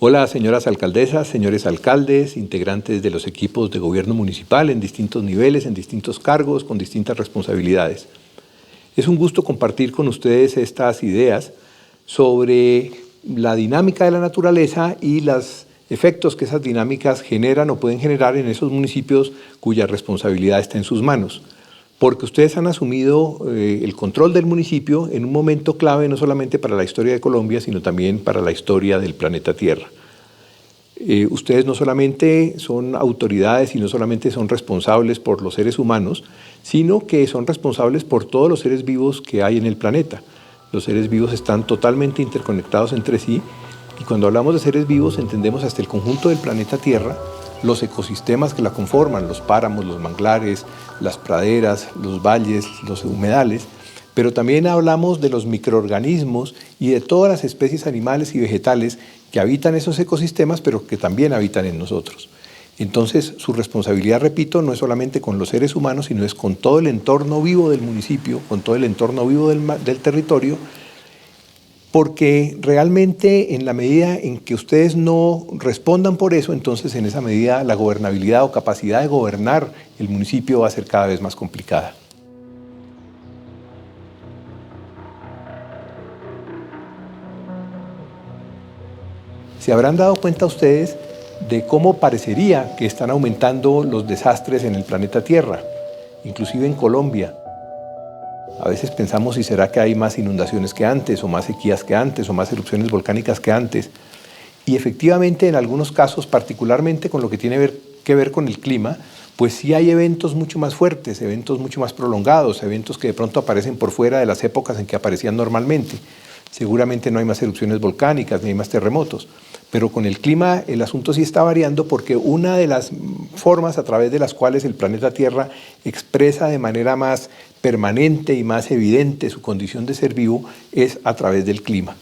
Hola, señoras alcaldesas, señores alcaldes, integrantes de los equipos de gobierno municipal en distintos niveles, en distintos cargos, con distintas responsabilidades. Es un gusto compartir con ustedes estas ideas sobre la dinámica de la naturaleza y los efectos que esas dinámicas generan o pueden generar en esos municipios cuya responsabilidad está en sus manos. Porque ustedes han asumido el control del municipio en un momento clave no solamente para la historia de Colombia, sino también para la historia del planeta Tierra. Ustedes no solamente son autoridades y no solamente son responsables por los seres humanos, sino que son responsables por todos los seres vivos que hay en el planeta. Los seres vivos están totalmente interconectados entre sí y cuando hablamos de seres vivos entendemos hasta el conjunto del planeta Tierra, los ecosistemas que la conforman, los páramos, los manglares, las praderas, los valles, los humedales, pero también hablamos de los microorganismos y de todas las especies animales y vegetales que habitan esos ecosistemas, pero que también habitan en nosotros. Entonces, su responsabilidad, repito, no es solamente con los seres humanos, sino es con todo el entorno vivo del municipio, con todo el entorno vivo del territorio, porque realmente en la medida en que ustedes no respondan por eso, entonces en esa medida la gobernabilidad o capacidad de gobernar el municipio va a ser cada vez más complicada. Se habrán dado cuenta ustedes de cómo parecería que están aumentando los desastres en el planeta Tierra, inclusive en Colombia. A veces pensamos si será que hay más inundaciones que antes, o más sequías que antes, o más erupciones volcánicas que antes. Y efectivamente, en algunos casos, particularmente con lo que tiene que ver con el clima, pues sí hay eventos mucho más fuertes, eventos mucho más prolongados, eventos que de pronto aparecen por fuera de las épocas en que aparecían normalmente. Seguramente no hay más erupciones volcánicas, ni hay más terremotos. Pero con el clima el asunto sí está variando porque una de las formas a través de las cuales el planeta Tierra expresa de manera más permanente y más evidente su condición de ser vivo es a través del clima.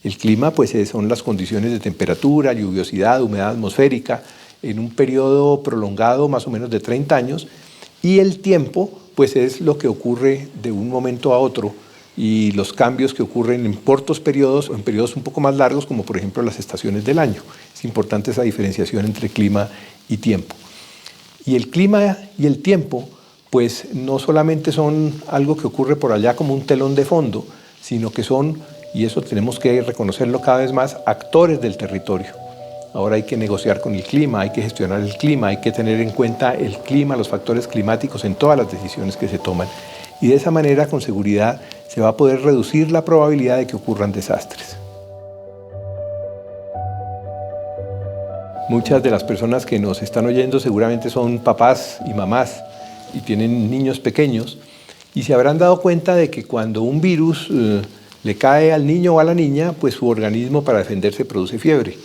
El clima pues son las condiciones de temperatura, lluviosidad, humedad atmosférica en un periodo prolongado más o menos de 30 años y el tiempo pues es lo que ocurre de un momento a otro y los cambios que ocurren en cortos periodos o en periodos un poco más largos, como por ejemplo las estaciones del año. Es importante esa diferenciación entre clima y tiempo. Y el clima y el tiempo, pues no solamente son algo que ocurre por allá como un telón de fondo, sino que son, y eso tenemos que reconocerlo cada vez más, actores del territorio. Ahora hay que negociar con el clima, hay que gestionar el clima, hay que tener en cuenta el clima, los factores climáticos en todas las decisiones que se toman. Y de esa manera, con seguridad, se va a poder reducir la probabilidad de que ocurran desastres. Muchas de las personas que nos están oyendo seguramente son papás y mamás y tienen niños pequeños y se habrán dado cuenta de que cuando un virus le cae al niño o a la niña, pues su organismo para defenderse produce fiebre.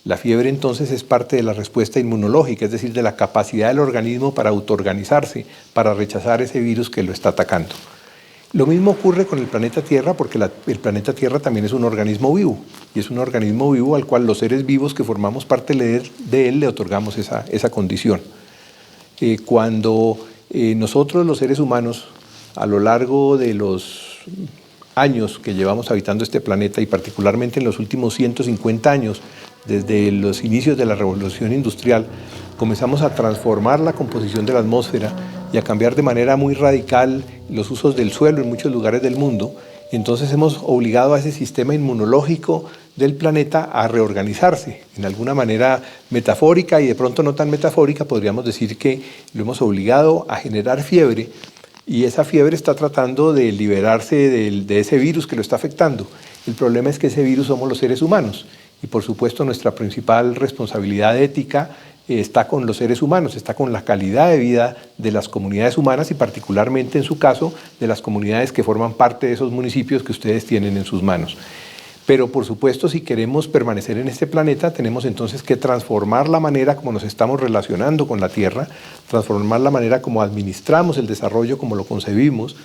La fiebre entonces es parte de la respuesta inmunológica, es decir, de la capacidad del organismo para autoorganizarse, para rechazar ese virus que lo está atacando. Lo mismo ocurre con el planeta Tierra porque el planeta Tierra también es un organismo vivo y es un organismo vivo al cual los seres vivos que formamos parte de él le otorgamos esa condición. Cuando nosotros los seres humanos a lo largo de los años que llevamos habitando este planeta y particularmente en los últimos 150 años, desde los inicios de la revolución industrial, comenzamos a transformar la composición de la atmósfera y a cambiar de manera muy radical los usos del suelo en muchos lugares del mundo. Entonces hemos obligado a ese sistema inmunológico del planeta a reorganizarse. En alguna manera metafórica y de pronto no tan metafórica, podríamos decir que lo hemos obligado a generar fiebre y esa fiebre está tratando de liberarse de ese virus que lo está afectando. El problema es que ese virus somos los seres humanos y por supuesto nuestra principal responsabilidad ética está con los seres humanos, está con la calidad de vida de las comunidades humanas y particularmente en su caso de las comunidades que forman parte de esos municipios que ustedes tienen en sus manos. Pero por supuesto si queremos permanecer en este planeta tenemos entonces que transformar la manera como nos estamos relacionando con la Tierra, transformar la manera como administramos el desarrollo, como lo concebimos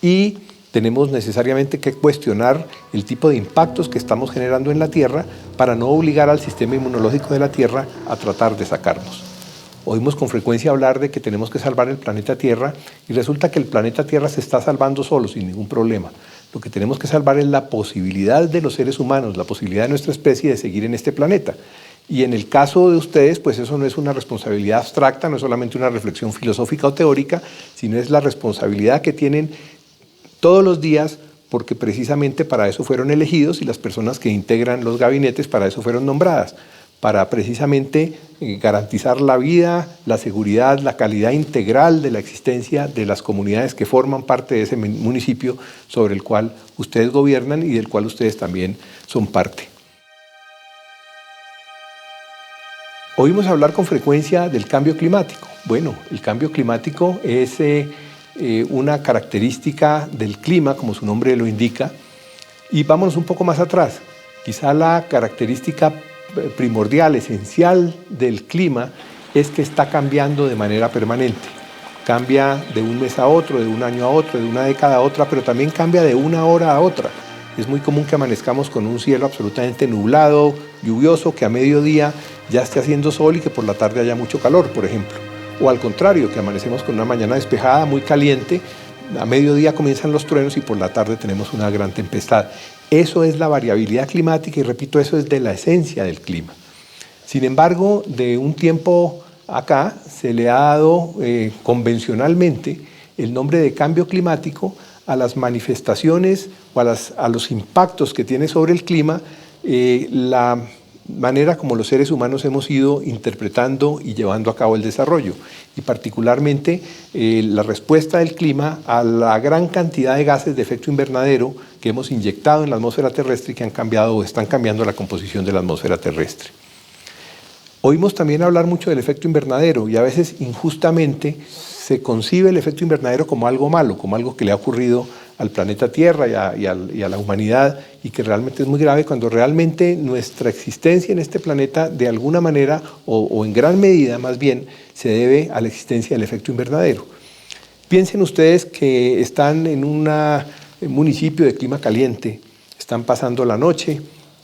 y tenemos necesariamente que cuestionar el tipo de impactos que estamos generando en la Tierra para no obligar al sistema inmunológico de la Tierra a tratar de sacarnos. Oímos con frecuencia hablar de que tenemos que salvar el planeta Tierra y resulta que el planeta Tierra se está salvando solo, sin ningún problema. Lo que tenemos que salvar es la posibilidad de los seres humanos, la posibilidad de nuestra especie de seguir en este planeta. Y en el caso de ustedes, pues eso no es una responsabilidad abstracta, no es solamente una reflexión filosófica o teórica, sino es la responsabilidad que tienen todos los días, porque precisamente para eso fueron elegidos y las personas que integran los gabinetes para eso fueron nombradas, para precisamente garantizar la vida, la seguridad, la calidad integral de la existencia de las comunidades que forman parte de ese municipio sobre el cual ustedes gobiernan y del cual ustedes también son parte. Oímos hablar con frecuencia del cambio climático. Bueno, el cambio climático es una característica del clima, como su nombre lo indica, y vámonos un poco más atrás. Quizá la característica primordial, esencial del clima es que está cambiando de manera permanente. Cambia de un mes a otro, de un año a otro, de una década a otra, pero también cambia de una hora a otra. Es muy común que amanezcamos con un cielo absolutamente nublado, lluvioso, que a mediodía ya esté haciendo sol y que por la tarde haya mucho calor, por ejemplo. O al contrario, que amanecemos con una mañana despejada, muy caliente, a mediodía comienzan los truenos y por la tarde tenemos una gran tempestad. Eso es la variabilidad climática y repito, eso es de la esencia del clima. Sin embargo, de un tiempo acá se le ha dado convencionalmente el nombre de cambio climático a las manifestaciones o a los impactos que tiene sobre el clima la manera como los seres humanos hemos ido interpretando y llevando a cabo el desarrollo, y particularmente la respuesta del clima a la gran cantidad de gases de efecto invernadero que hemos inyectado en la atmósfera terrestre y que han cambiado o están cambiando la composición de la atmósfera terrestre. Oímos también hablar mucho del efecto invernadero y a veces injustamente se concibe el efecto invernadero como algo malo, como algo que le ha ocurrido al planeta Tierra y a la humanidad y que realmente es muy grave, cuando realmente nuestra existencia en este planeta de alguna manera o en gran medida más bien se debe a la existencia del efecto invernadero. Piensen ustedes que están en un municipio de clima caliente, están pasando la noche,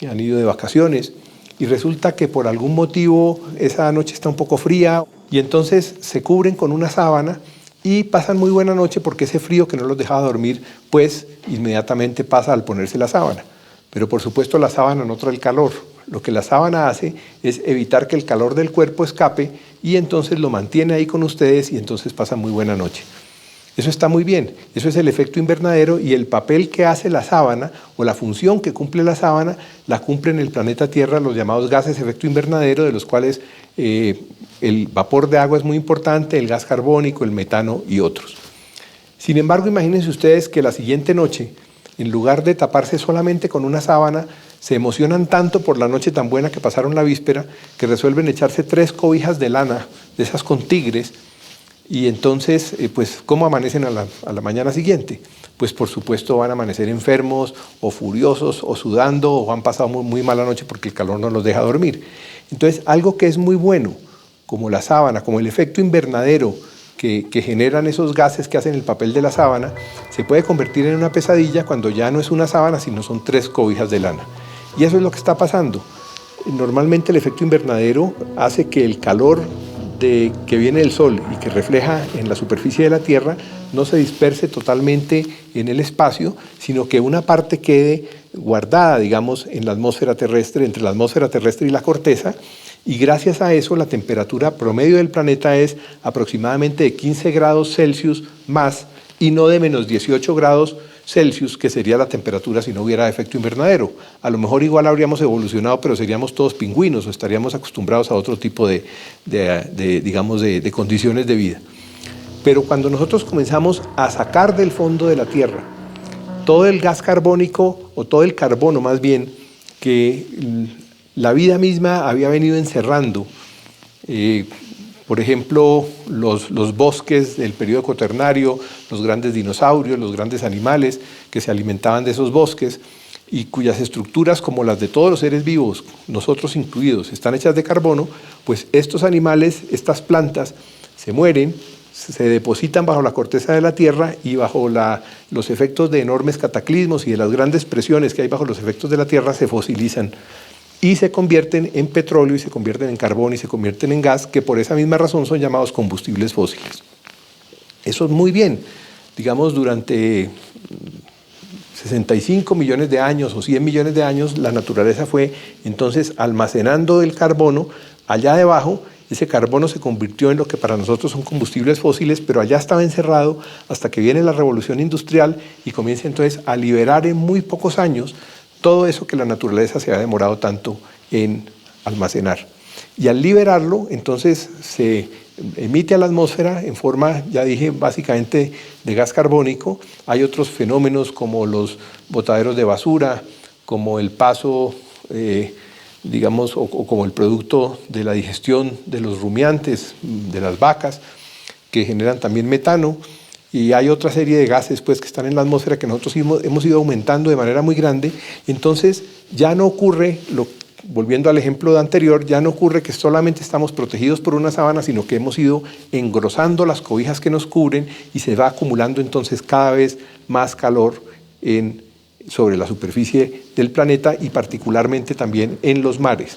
han ido de vacaciones y resulta que por algún motivo esa noche está un poco fría y entonces se cubren con una sábana y pasan muy buena noche porque ese frío que no los dejaba dormir, pues inmediatamente pasa al ponerse la sábana. Pero por supuesto la sábana no trae el calor. Lo que la sábana hace es evitar que el calor del cuerpo escape y entonces lo mantiene ahí con ustedes y entonces pasan muy buena noche. Eso está muy bien, eso es el efecto invernadero y el papel que hace la sábana o la función que cumple la sábana la cumple en el planeta Tierra los llamados gases de efecto invernadero, de los cuales el vapor de agua es muy importante, el gas carbónico, el metano y otros. Sin embargo, imagínense ustedes que la siguiente noche, en lugar de taparse solamente con una sábana, se emocionan tanto por la noche tan buena que pasaron la víspera que resuelven echarse 3 cobijas de lana, de esas con tigres. Y entonces, pues, ¿cómo amanecen a la mañana siguiente? Pues, por supuesto, van a amanecer enfermos, o furiosos, o sudando, o han pasado muy mala noche porque el calor no los deja dormir. Entonces, algo que es muy bueno, como la sábana, como el efecto invernadero que generan esos gases que hacen el papel de la sábana, se puede convertir en una pesadilla cuando ya no es una sábana, sino son 3 cobijas de lana. Y eso es lo que está pasando. Normalmente el efecto invernadero hace que el calor que viene del Sol y que refleja en la superficie de la Tierra no se disperse totalmente en el espacio, sino que una parte quede guardada, digamos, en la atmósfera terrestre, entre la atmósfera terrestre y la corteza, y gracias a eso la temperatura promedio del planeta es aproximadamente de 15 grados Celsius más y no de menos 18 grados Celsius, que sería la temperatura si no hubiera efecto invernadero. A lo mejor igual habríamos evolucionado, pero seríamos todos pingüinos o estaríamos acostumbrados a otro tipo de condiciones de vida. Pero cuando nosotros comenzamos a sacar del fondo de la Tierra todo el gas carbónico, o todo el carbono más bien, que la vida misma había venido encerrando, por ejemplo, los bosques del periodo cuaternario, los grandes dinosaurios, los grandes animales que se alimentaban de esos bosques y cuyas estructuras, como las de todos los seres vivos, nosotros incluidos, están hechas de carbono, pues estos animales, estas plantas, se mueren, se depositan bajo la corteza de la Tierra y bajo los efectos de enormes cataclismos y de las grandes presiones que hay bajo los efectos de la Tierra se fosilizan y se convierten en petróleo y se convierten en carbón y se convierten en gas, que por esa misma razón son llamados combustibles fósiles. Eso es muy bien. Digamos, durante 65 millones de años o 100 millones de años, la naturaleza fue entonces almacenando el carbono allá debajo. Ese carbono se convirtió en lo que para nosotros son combustibles fósiles, pero allá estaba encerrado hasta que viene la revolución industrial y comienza entonces a liberar en muy pocos años todo eso que la naturaleza se ha demorado tanto en almacenar. Y al liberarlo, entonces se emite a la atmósfera en forma, ya dije, básicamente de gas carbónico. Hay otros fenómenos como los botaderos de basura, como el paso, digamos, o como el producto de la digestión de los rumiantes, de las vacas, que generan también metano. Y hay otra serie de gases pues, que están en la atmósfera que nosotros hemos ido aumentando de manera muy grande. Entonces ya no ocurre, volviendo al ejemplo anterior, ya no ocurre que solamente estamos protegidos por una sábana, sino que hemos ido engrosando las cobijas que nos cubren y se va acumulando entonces cada vez más calor sobre la superficie del planeta y particularmente también en los mares.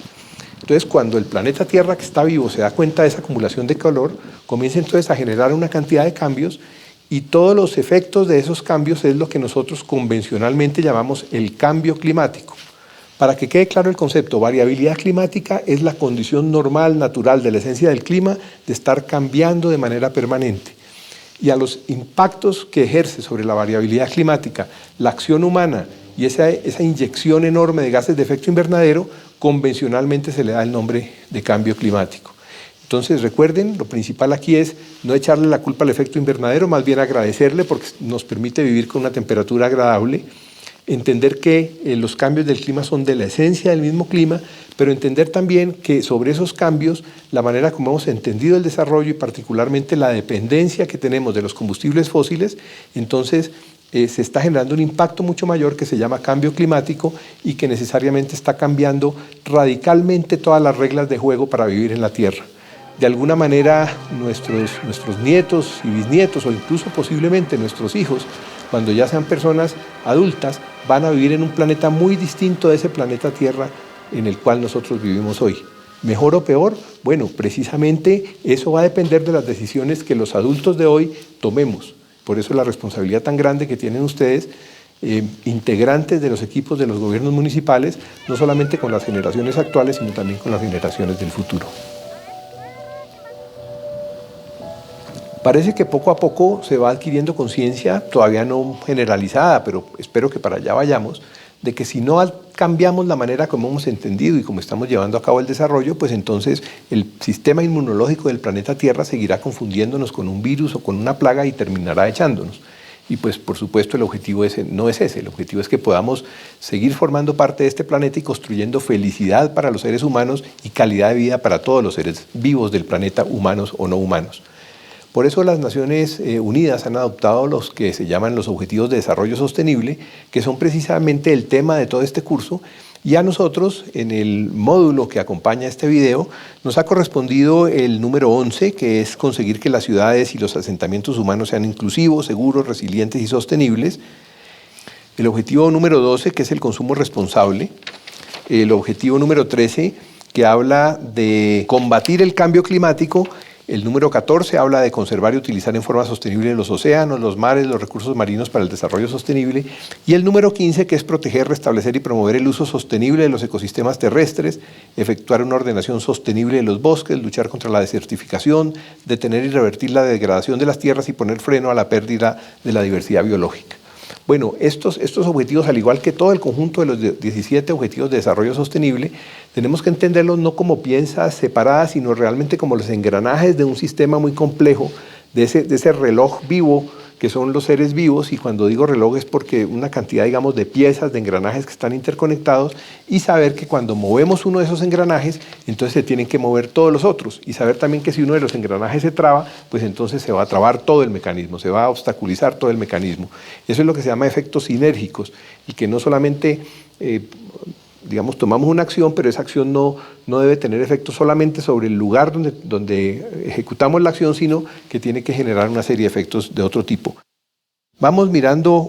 Entonces, cuando el planeta Tierra que está vivo se da cuenta de esa acumulación de calor, comienza entonces a generar una cantidad de cambios y todos los efectos de esos cambios es lo que nosotros convencionalmente llamamos el cambio climático. Para que quede claro el concepto, variabilidad climática es la condición normal, natural de la esencia del clima de estar cambiando de manera permanente. Y a los impactos que ejerce sobre la variabilidad climática la acción humana y esa inyección enorme de gases de efecto invernadero, convencionalmente se le da el nombre de cambio climático. Entonces recuerden, lo principal aquí es no echarle la culpa al efecto invernadero, más bien agradecerle porque nos permite vivir con una temperatura agradable, entender que los cambios del clima son de la esencia del mismo clima, pero entender también que sobre esos cambios, la manera como hemos entendido el desarrollo y particularmente la dependencia que tenemos de los combustibles fósiles, entonces se está generando un impacto mucho mayor que se llama cambio climático y que necesariamente está cambiando radicalmente todas las reglas de juego para vivir en la Tierra. De alguna manera nuestros nietos y bisnietos o incluso posiblemente nuestros hijos, cuando ya sean personas adultas, van a vivir en un planeta muy distinto de ese planeta Tierra en el cual nosotros vivimos hoy. ¿Mejor o peor? Bueno, precisamente eso va a depender de las decisiones que los adultos de hoy tomemos. Por eso la responsabilidad tan grande que tienen ustedes, integrantes de los equipos de los gobiernos municipales, no solamente con las generaciones actuales, sino también con las generaciones del futuro. Parece que poco a poco se va adquiriendo conciencia, todavía no generalizada, pero espero que para allá vayamos, de que si no cambiamos la manera como hemos entendido y como estamos llevando a cabo el desarrollo, pues entonces el sistema inmunológico del planeta Tierra seguirá confundiéndonos con un virus o con una plaga y terminará echándonos. Y pues por supuesto el objetivo no es ese, el objetivo es que podamos seguir formando parte de este planeta y construyendo felicidad para los seres humanos y calidad de vida para todos los seres vivos del planeta, humanos o no humanos. Por eso las Naciones Unidas han adoptado los que se llaman los Objetivos de Desarrollo Sostenible, que son precisamente el tema de todo este curso, y a nosotros, en el módulo que acompaña este video, nos ha correspondido el número 11, que es conseguir que las ciudades y los asentamientos humanos sean inclusivos, seguros, resilientes y sostenibles. El objetivo número 12, que es el consumo responsable. El objetivo número 13, que habla de combatir el cambio climático. El número 14 habla de conservar y utilizar en forma sostenible los océanos, los mares, los recursos marinos para el desarrollo sostenible. Y el número 15, que es proteger, restablecer y promover el uso sostenible de los ecosistemas terrestres, efectuar una ordenación sostenible de los bosques, luchar contra la desertificación, detener y revertir la degradación de las tierras y poner freno a la pérdida de la diversidad biológica. Bueno, estos objetivos, al igual que todo el conjunto de los 17 objetivos de desarrollo sostenible, tenemos que entenderlos no como piezas separadas, sino realmente como los engranajes de un sistema muy complejo, de ese reloj vivo que son los seres vivos, y cuando digo reloj es porque una cantidad, digamos, de piezas, de engranajes que están interconectados, y saber que cuando movemos uno de esos engranajes, entonces se tienen que mover todos los otros, y saber también que si uno de los engranajes se traba, pues entonces se va a trabar todo el mecanismo, se va a obstaculizar todo el mecanismo. Eso es lo que se llama efectos sinérgicos, y que no solamente digamos, tomamos una acción, pero esa acción no debe tener efecto solamente sobre el lugar donde ejecutamos la acción, sino que tiene que generar una serie de efectos de otro tipo. Vamos mirando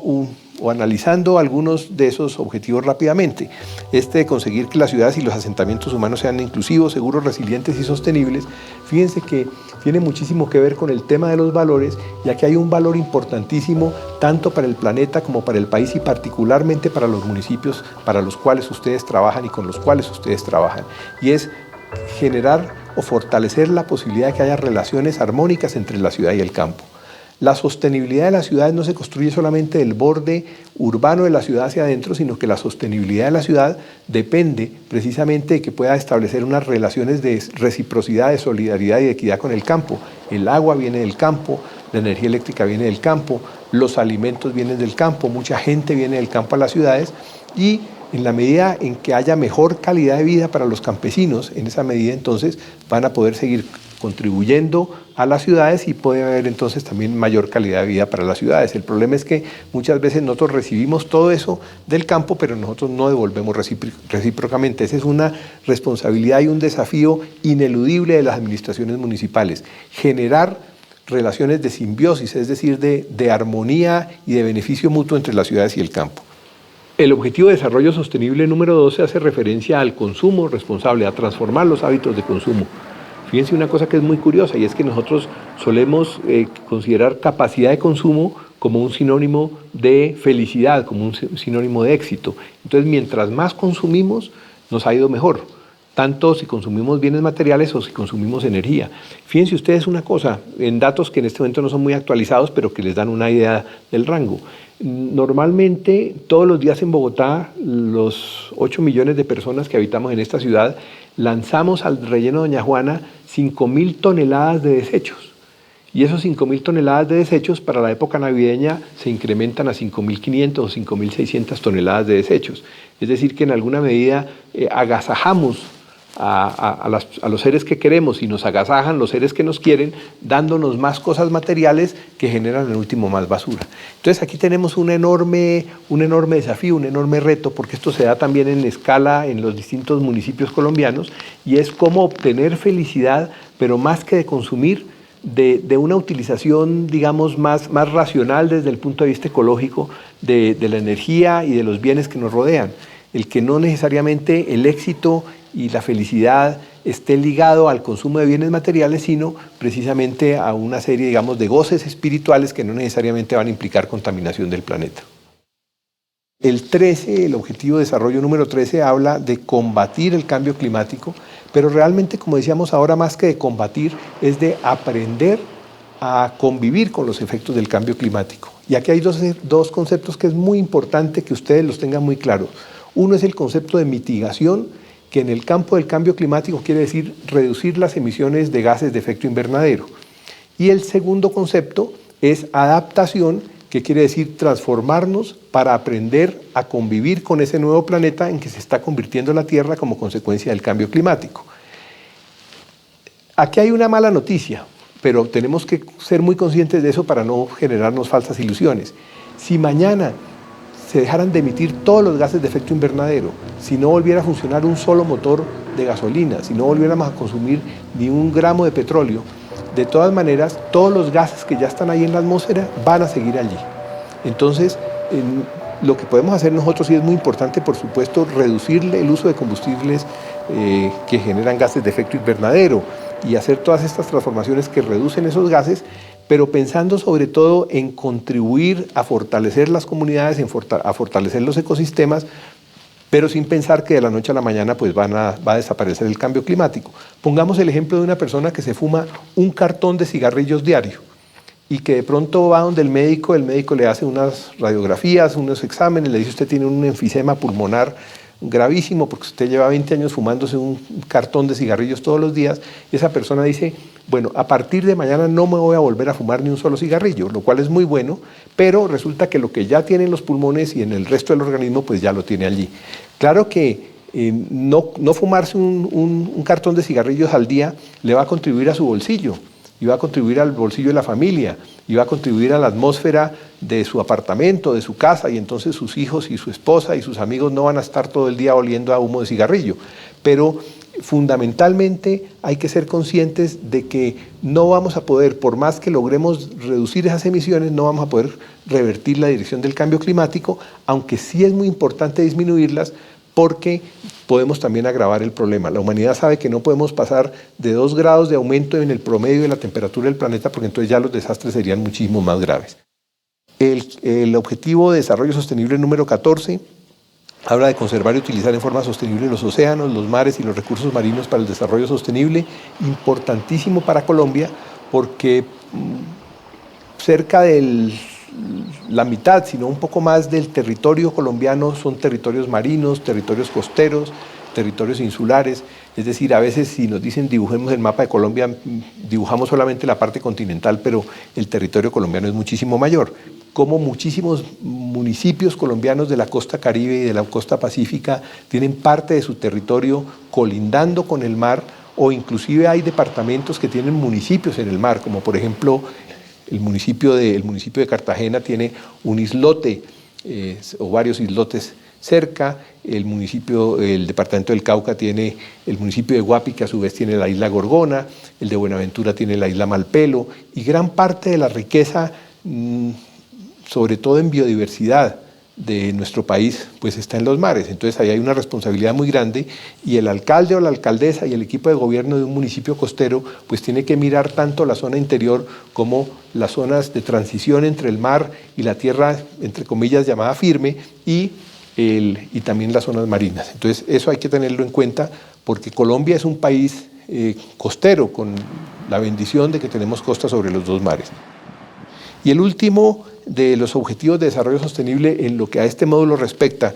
o analizando algunos de esos objetivos rápidamente. Este de conseguir que las ciudades y los asentamientos humanos sean inclusivos, seguros, resilientes y sostenibles, fíjense que tiene muchísimo que ver con el tema de los valores, ya que hay un valor importantísimo tanto para el planeta como para el país y particularmente para los municipios para los cuales ustedes trabajan y con los cuales ustedes trabajan. Y es generar o fortalecer la posibilidad de que haya relaciones armónicas entre la ciudad y el campo. La sostenibilidad de las ciudades no se construye solamente del borde urbano de la ciudad hacia adentro, sino que la sostenibilidad de la ciudad depende precisamente de que pueda establecer unas relaciones de reciprocidad, de solidaridad y de equidad con el campo. El agua viene del campo, la energía eléctrica viene del campo, los alimentos vienen del campo, mucha gente viene del campo a las ciudades y en la medida en que haya mejor calidad de vida para los campesinos, en esa medida entonces van a poder seguir contribuyendo a las ciudades y puede haber entonces también mayor calidad de vida para las ciudades. El problema es que muchas veces nosotros recibimos todo eso del campo, pero nosotros no devolvemos recíprocamente. Esa es una responsabilidad y un desafío ineludible de las administraciones municipales. Generar relaciones de simbiosis, es decir, de armonía y de beneficio mutuo entre las ciudades y el campo. El Objetivo de Desarrollo Sostenible número 12 hace referencia al consumo responsable, a transformar los hábitos de consumo. Fíjense una cosa que es muy curiosa y es que nosotros solemos considerar capacidad de consumo como un sinónimo de felicidad, como un sinónimo de éxito. Entonces, mientras más consumimos, nos ha ido mejor, tanto si consumimos bienes materiales o si consumimos energía. Fíjense ustedes una cosa, en datos que en este momento no son muy actualizados, pero que les dan una idea del rango. Normalmente, todos los días en Bogotá, los 8 millones de personas que habitamos en esta ciudad, lanzamos al relleno Doña Juana 5.000 toneladas de desechos. Y esos 5.000 toneladas de desechos para la época navideña se incrementan a 5.500 o 5.600 toneladas de desechos. Es decir, que en alguna medida agasajamos a los seres que queremos y nos agasajan los seres que nos quieren, dándonos más cosas materiales que generan en último más basura. Entonces aquí tenemos un enorme desafío, un enorme reto, porque esto se da también en escala en los distintos municipios colombianos, y es cómo obtener felicidad, pero más que de consumir, de una utilización, digamos, más racional desde el punto de vista ecológico de la energía y de los bienes que nos rodean. El que no necesariamente el éxito y la felicidad esté ligado al consumo de bienes materiales, sino precisamente a una serie, digamos, de goces espirituales que no necesariamente van a implicar contaminación del planeta. El Objetivo de Desarrollo número 13, habla de combatir el cambio climático, pero realmente, como decíamos ahora, más que de combatir, es de aprender a convivir con los efectos del cambio climático. Y aquí hay dos conceptos que es muy importante que ustedes los tengan muy claros. Uno es el concepto de mitigación, que en el campo del cambio climático quiere decir reducir las emisiones de gases de efecto invernadero. Y el segundo concepto es adaptación, que quiere decir transformarnos para aprender a convivir con ese nuevo planeta en que se está convirtiendo la Tierra como consecuencia del cambio climático. Aquí hay una mala noticia, pero tenemos que ser muy conscientes de eso para no generarnos falsas ilusiones. Si mañana se dejaran de emitir todos los gases de efecto invernadero, si no volviera a funcionar un solo motor de gasolina, si no volviéramos a consumir ni un gramo de petróleo, de todas maneras, todos los gases que ya están ahí en la atmósfera van a seguir allí. Entonces, lo que podemos hacer nosotros, y es muy importante, por supuesto, reducir el uso de combustibles que generan gases de efecto invernadero y hacer todas estas transformaciones que reducen esos gases, pero pensando sobre todo en contribuir a fortalecer las comunidades, a fortalecer los ecosistemas, pero sin pensar que de la noche a la mañana pues va a desaparecer el cambio climático. Pongamos el ejemplo de una persona que se fuma un cartón de cigarrillos diario y que de pronto va donde el médico le hace unas radiografías, unos exámenes, le dice: usted tiene un enfisema pulmonar gravísimo porque usted lleva 20 años fumándose un cartón de cigarrillos todos los días, y esa persona dice: bueno, a partir de mañana no me voy a volver a fumar ni un solo cigarrillo, lo cual es muy bueno, pero resulta que lo que ya tiene en los pulmones y en el resto del organismo pues ya lo tiene allí. Claro que no fumarse un cartón de cigarrillos al día le va a contribuir a su bolsillo, y va a contribuir al bolsillo de la familia, y va a contribuir a la atmósfera de su apartamento, de su casa, y entonces sus hijos y su esposa y sus amigos no van a estar todo el día oliendo a humo de cigarrillo. Pero fundamentalmente hay que ser conscientes de que no vamos a poder, por más que logremos reducir esas emisiones, no vamos a poder revertir la dirección del cambio climático, aunque sí es muy importante disminuirlas, porque podemos también agravar el problema. La humanidad sabe que no podemos pasar de 2 grados de aumento en el promedio de la temperatura del planeta, porque entonces ya los desastres serían muchísimo más graves. El Objetivo de Desarrollo Sostenible número 14 habla de conservar y utilizar en forma sostenible los océanos, los mares y los recursos marinos para el desarrollo sostenible, importantísimo para Colombia, porque cerca de la mitad, sino un poco más del territorio colombiano son territorios marinos, territorios costeros, territorios insulares. Es decir, a veces si nos dicen dibujemos el mapa de Colombia, dibujamos solamente la parte continental, pero el territorio colombiano es muchísimo mayor. Como muchísimos municipios colombianos de la costa Caribe y de la costa Pacífica tienen parte de su territorio colindando con el mar, o inclusive hay departamentos que tienen municipios en el mar, como por ejemplo el municipio de Cartagena tiene un islote o varios islotes cerca, el departamento del Cauca tiene el municipio de Guapi, que a su vez tiene la isla Gorgona, el de Buenaventura tiene la isla Malpelo, y gran parte de la riqueza, sobre todo en biodiversidad de nuestro país, pues está en los mares. Entonces ahí hay una responsabilidad muy grande, y el alcalde o la alcaldesa y el equipo de gobierno de un municipio costero pues tiene que mirar tanto la zona interior como las zonas de transición entre el mar y la tierra, entre comillas, llamada firme, y también las zonas marinas. Entonces eso hay que tenerlo en cuenta, porque Colombia es un país costero, con la bendición de que tenemos costa sobre los 2 mares. Y el último de los Objetivos de Desarrollo Sostenible en lo que a este módulo respecta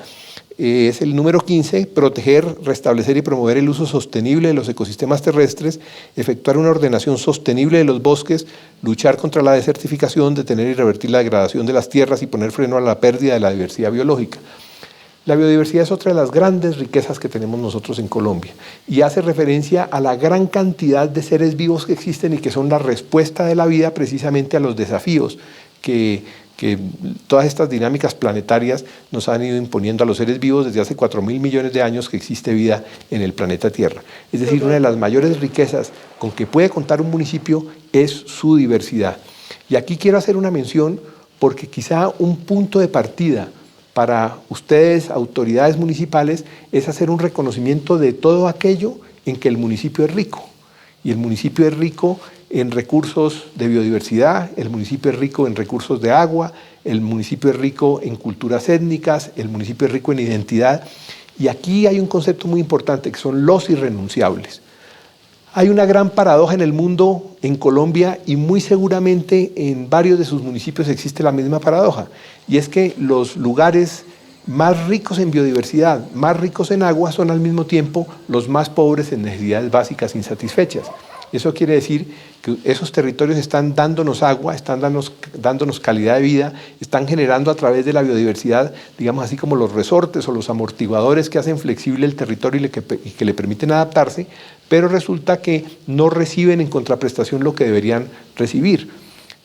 es el número 15, proteger, restablecer y promover el uso sostenible de los ecosistemas terrestres, efectuar una ordenación sostenible de los bosques, luchar contra la desertificación, detener y revertir la degradación de las tierras y poner freno a la pérdida de la diversidad biológica. La biodiversidad es otra de las grandes riquezas que tenemos nosotros en Colombia, y hace referencia a la gran cantidad de seres vivos que existen y que son la respuesta de la vida precisamente a los desafíos que todas estas dinámicas planetarias nos han ido imponiendo a los seres vivos desde hace 4.000 millones de años que existe vida en el planeta Tierra. Es decir, una de las mayores riquezas con que puede contar un municipio es su diversidad. Y aquí quiero hacer una mención, porque quizá un punto de partida para ustedes, autoridades municipales, es hacer un reconocimiento de todo aquello en que el municipio es rico. Y el municipio es rico en recursos de biodiversidad, el municipio es rico en recursos de agua, el municipio es rico en culturas étnicas, el municipio es rico en identidad. Y aquí hay un concepto muy importante, que son los irrenunciables. Hay una gran paradoja en el mundo, en Colombia, y muy seguramente en varios de sus municipios existe la misma paradoja, y es que los lugares más ricos en biodiversidad, más ricos en agua, son al mismo tiempo los más pobres en necesidades básicas insatisfechas. Eso quiere decir que esos territorios están dándonos agua, están dándonos calidad de vida, están generando a través de la biodiversidad, digamos así, como los resortes o los amortiguadores que hacen flexible el territorio y que le permiten adaptarse, pero resulta que no reciben en contraprestación lo que deberían recibir.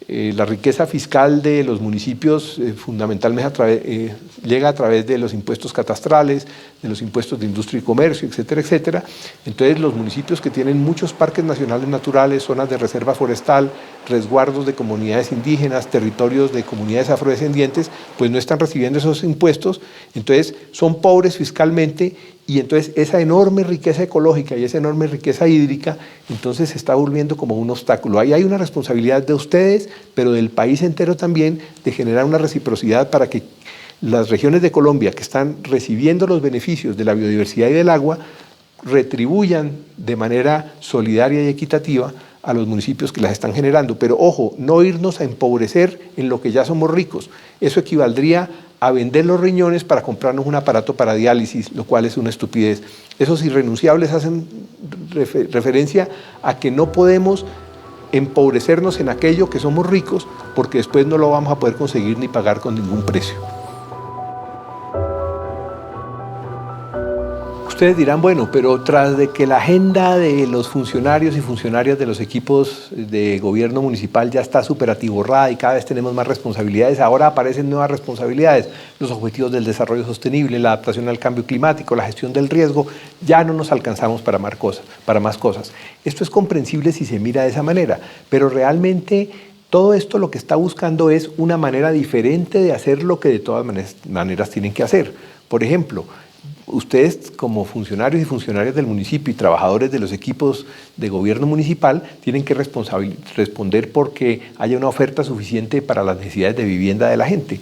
La riqueza fiscal de los municipios fundamentalmente llega a través de los impuestos catastrales, de los impuestos de industria y comercio, etcétera, etcétera. Entonces los municipios que tienen muchos parques nacionales naturales, zonas de reserva forestal, resguardos de comunidades indígenas, territorios de comunidades afrodescendientes, pues no están recibiendo esos impuestos, entonces son pobres fiscalmente, y entonces esa enorme riqueza ecológica y esa enorme riqueza hídrica entonces se está volviendo como un obstáculo. Ahí hay una responsabilidad de ustedes, pero del país entero también, de generar una reciprocidad para que las regiones de Colombia que están recibiendo los beneficios de la biodiversidad y del agua retribuyan de manera solidaria y equitativa a los municipios que las están generando. Pero ojo, no irnos a empobrecer en lo que ya somos ricos. Eso equivaldría a vender los riñones para comprarnos un aparato para diálisis, lo cual es una estupidez. Esos irrenunciables hacen referencia a que no podemos empobrecernos en aquello que somos ricos, porque después no lo vamos a poder conseguir ni pagar con ningún precio. Ustedes dirán, bueno, pero tras de que la agenda de los funcionarios y funcionarias de los equipos de gobierno municipal ya está súper atiborrada y cada vez tenemos más responsabilidades, ahora aparecen nuevas responsabilidades, los objetivos del desarrollo sostenible, la adaptación al cambio climático, la gestión del riesgo, ya no nos alcanzamos para más cosas. Esto es comprensible si se mira de esa manera, pero realmente todo esto lo que está buscando es una manera diferente de hacer lo que de todas maneras tienen que hacer. Por ejemplo, ustedes como funcionarios y funcionarias del municipio y trabajadores de los equipos de gobierno municipal tienen que responder porque haya una oferta suficiente para las necesidades de vivienda de la gente.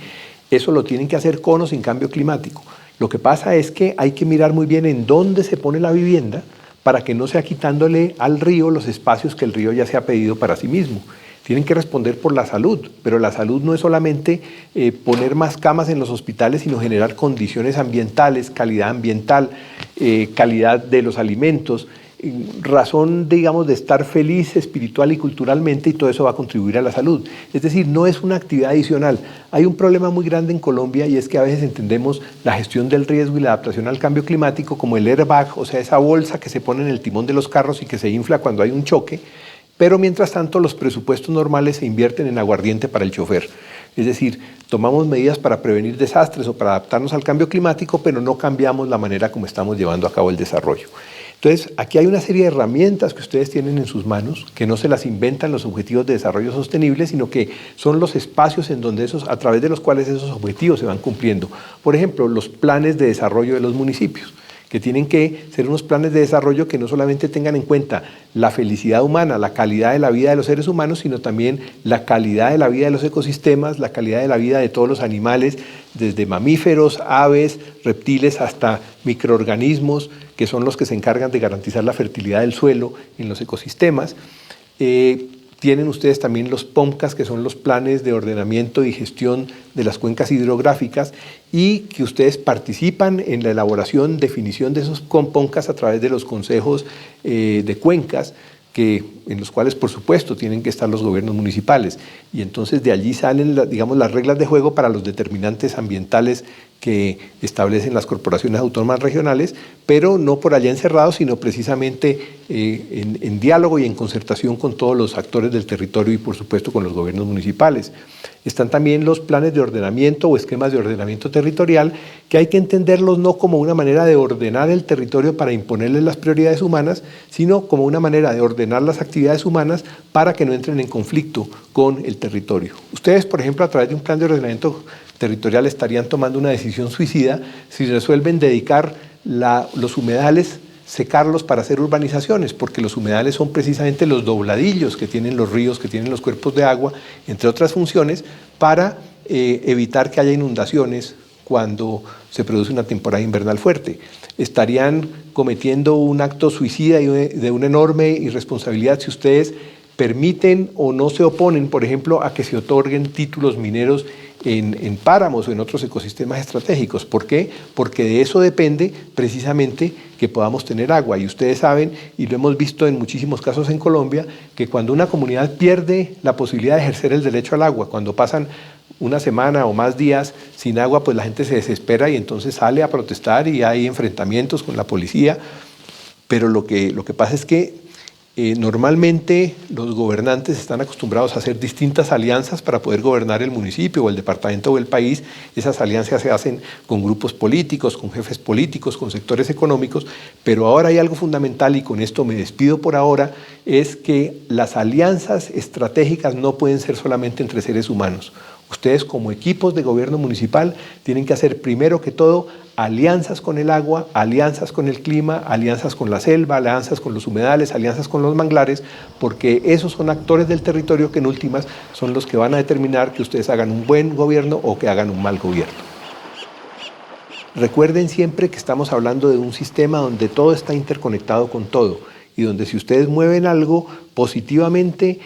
Eso lo tienen que hacer con o sin cambio climático. Lo que pasa es que hay que mirar muy bien en dónde se pone la vivienda para que no sea quitándole al río los espacios que el río ya se ha pedido para sí mismo. Tienen que responder por la salud, pero la salud no es solamente poner más camas en los hospitales, sino generar condiciones ambientales, calidad ambiental, calidad de los alimentos, razón, digamos, de estar feliz espiritual y culturalmente, y todo eso va a contribuir a la salud. Es decir, no es una actividad adicional. Hay un problema muy grande en Colombia y es que a veces entendemos la gestión del riesgo y la adaptación al cambio climático como el airbag, o sea, esa bolsa que se pone en el timón de los carros y que se infla cuando hay un choque, pero mientras tanto los presupuestos normales se invierten en aguardiente para el chofer. Es decir, tomamos medidas para prevenir desastres o para adaptarnos al cambio climático, pero no cambiamos la manera como estamos llevando a cabo el desarrollo. Entonces, aquí hay una serie de herramientas que ustedes tienen en sus manos, que no se las inventan los objetivos de desarrollo sostenible, sino que son los espacios en donde a través de los cuales esos objetivos se van cumpliendo. Por ejemplo, los planes de desarrollo de los municipios, que tienen que ser unos planes de desarrollo que no solamente tengan en cuenta la felicidad humana, la calidad de la vida de los seres humanos, sino también la calidad de la vida de los ecosistemas, la calidad de la vida de todos los animales, desde mamíferos, aves, reptiles, hasta microorganismos, que son los que se encargan de garantizar la fertilidad del suelo en los ecosistemas. Tienen ustedes también los POMCAS, que son los planes de ordenamiento y gestión de las cuencas hidrográficas, y que ustedes participan en la elaboración, definición de esos POMCAS a través de los consejos de cuencas, en los cuales, por supuesto, tienen que estar los gobiernos municipales. Y entonces de allí salen, digamos, las reglas de juego para los determinantes ambientales que establecen las corporaciones autónomas regionales, pero no por allá encerrados, sino precisamente en diálogo y en concertación con todos los actores del territorio y, por supuesto, con los gobiernos municipales. Están también los planes de ordenamiento o esquemas de ordenamiento territorial, que hay que entenderlos no como una manera de ordenar el territorio para imponerles las prioridades humanas, sino como una manera de ordenar las actividades humanas para que no entren en conflicto con el territorio. Ustedes, por ejemplo, a través de un plan de ordenamiento territorial estarían tomando una decisión suicida si resuelven dedicar los humedales, secarlos para hacer urbanizaciones, porque los humedales son precisamente los dobladillos que tienen los ríos, que tienen los cuerpos de agua, entre otras funciones, para evitar que haya inundaciones cuando se produce una temporada invernal fuerte. Estarían cometiendo un acto suicida y de una enorme irresponsabilidad si ustedes permiten o no se oponen, por ejemplo, a que se otorguen títulos mineros en páramos o en otros ecosistemas estratégicos. ¿Por qué? Porque de eso depende precisamente que podamos tener agua. Y ustedes saben, y lo hemos visto en muchísimos casos en Colombia, que cuando una comunidad pierde la posibilidad de ejercer el derecho al agua, cuando pasan una semana o más días sin agua, pues la gente se desespera y entonces sale a protestar y hay enfrentamientos con la policía. Pero lo que pasa es que normalmente los gobernantes están acostumbrados a hacer distintas alianzas para poder gobernar el municipio o el departamento o el país. Esas alianzas se hacen con grupos políticos, con jefes políticos, con sectores económicos, pero ahora hay algo fundamental, y con esto me despido por ahora, es que las alianzas estratégicas no pueden ser solamente entre seres humanos. Ustedes como equipos de gobierno municipal tienen que hacer primero que todo alianzas con el agua, alianzas con el clima, alianzas con la selva, alianzas con los humedales, alianzas con los manglares, porque esos son actores del territorio que en últimas son los que van a determinar que ustedes hagan un buen gobierno o que hagan un mal gobierno. Recuerden siempre que estamos hablando de un sistema donde todo está interconectado con todo, y donde si ustedes mueven algo, positivamente,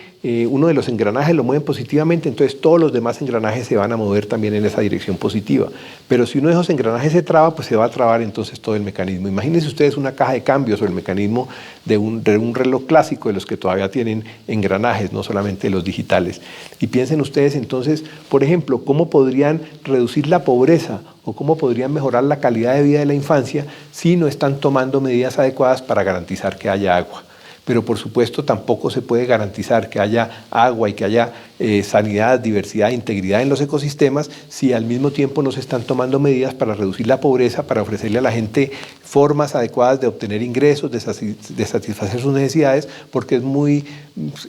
uno de los engranajes lo mueven positivamente, entonces todos los demás engranajes se van a mover también en esa dirección positiva. Pero si uno de esos engranajes se traba, pues se va a trabar entonces todo el mecanismo. Imagínense ustedes una caja de cambios o el mecanismo de un reloj clásico, de los que todavía tienen engranajes, no solamente los digitales. Y piensen ustedes entonces, por ejemplo, cómo podrían reducir la pobreza o cómo podrían mejorar la calidad de vida de la infancia si no están tomando medidas adecuadas para garantizar que haya agua. Pero por supuesto tampoco se puede garantizar que haya agua y que haya sanidad, diversidad e integridad en los ecosistemas si al mismo tiempo no se están tomando medidas para reducir la pobreza, para ofrecerle a la gente formas adecuadas de obtener ingresos, de satisfacer sus necesidades, porque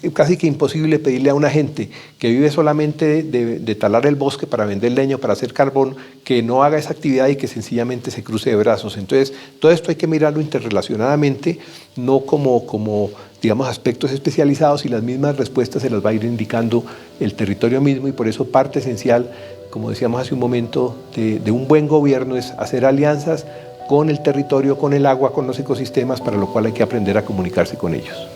es casi que imposible pedirle a una gente que vive solamente de talar el bosque para vender leño, para hacer carbón, que no haga esa actividad y que sencillamente se cruce de brazos. Entonces, todo esto hay que mirarlo interrelacionadamente, no como digamos, aspectos especializados, y las mismas respuestas se las va a ir indicando el territorio mismo, y por eso parte esencial, como decíamos hace un momento, de un buen gobierno es hacer alianzas con el territorio, con el agua, con los ecosistemas, para lo cual hay que aprender a comunicarse con ellos.